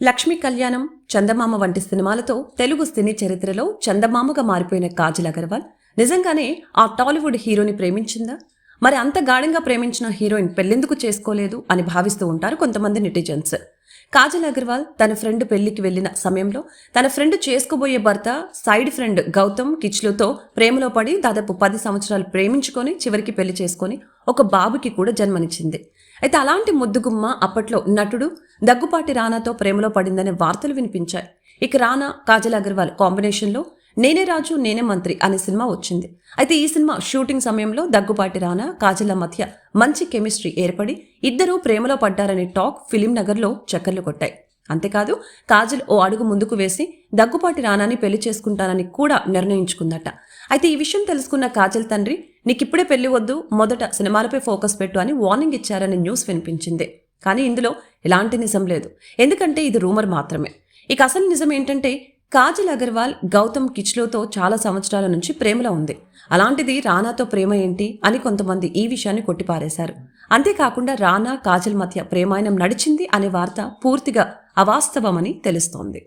లక్ష్మీ కళ్యాణం, చందమామ వంటి సినిమాలతో తెలుగు సినీ చరిత్రలో చందమామగా మారిపోయిన కాజల్ అగర్వాల్ నిజంగానే ఆ టాలీవుడ్ హీరోని ప్రేమించిందా? మరి అంత గాఢంగా ప్రేమించిన హీరోయిన్ పెళ్లెందుకు చేసుకోలేదు అని భావిస్తూ ఉంటారు కొంతమంది నెటిజన్స్. కాజల్ అగర్వాల్ తన ఫ్రెండ్ పెళ్లికి వెళ్లిన సమయంలో తన ఫ్రెండ్ చేసుకోబోయే భర్త సైడ్ ఫ్రెండ్ గౌతమ్ కిచ్లుతో ప్రేమలో పడి దాదాపు 10 సంవత్సరాలు ప్రేమించుకొని చివరికి పెళ్లి చేసుకొని ఒక బాబుకి కూడా జన్మనిచ్చింది. అయితే అలాంటి ముద్దుగుమ్మ అప్పట్లో నటుడు దగ్గుపాటి రానాతో ప్రేమలో పడిందనే వార్తలు వినిపించాయి. ఇక రానా కాజల్ అగర్వాల్ కాంబినేషన్లో నేనే రాజు నేనే మంత్రి అనే సినిమా వచ్చింది. అయితే ఈ సినిమా షూటింగ్ సమయంలో దగ్గుపాటి రానా కాజల్ల మధ్య మంచి కెమిస్ట్రీ ఏర్పడి ఇద్దరూ ప్రేమలో పడ్డారనే టాక్ ఫిలిం నగర్లో చక్కర్లు కొట్టాయి. అంతేకాదు, కాజల్ ఓ అడుగు ముందుకు వేసి దగ్గుపాటి రానాని పెళ్లి చేసుకుంటానని కూడా నిర్ణయించుకుందట. అయితే ఈ విషయం తెలుసుకున్న కాజల్ తండ్రి నీకిప్పుడే పెళ్లి వద్దు, మొదట సినిమాలపై ఫోకస్ పెట్టు అని వార్నింగ్ ఇచ్చారని న్యూస్ వినిపించింది. కానీ ఇందులో ఎలాంటి నిజం లేదు, ఎందుకంటే ఇది రూమర్ మాత్రమే. ఇక అసలు నిజం ఏంటంటే కాజల్ అగర్వాల్ గౌతమ్ కిచ్లోతో చాలా సంవత్సరాల నుంచి ప్రేమలో ఉంది. అలాంటిది రానాతో ప్రేమ ఏంటి అని కొంతమంది ఈ విషయాన్ని కొట్టిపారేశారు. అంతేకాకుండా రానా కాజల్ మధ్య ప్రేమాయణం నడిచింది అనే వార్త పూర్తిగా అవాస్తవమని తెలుస్తోంది.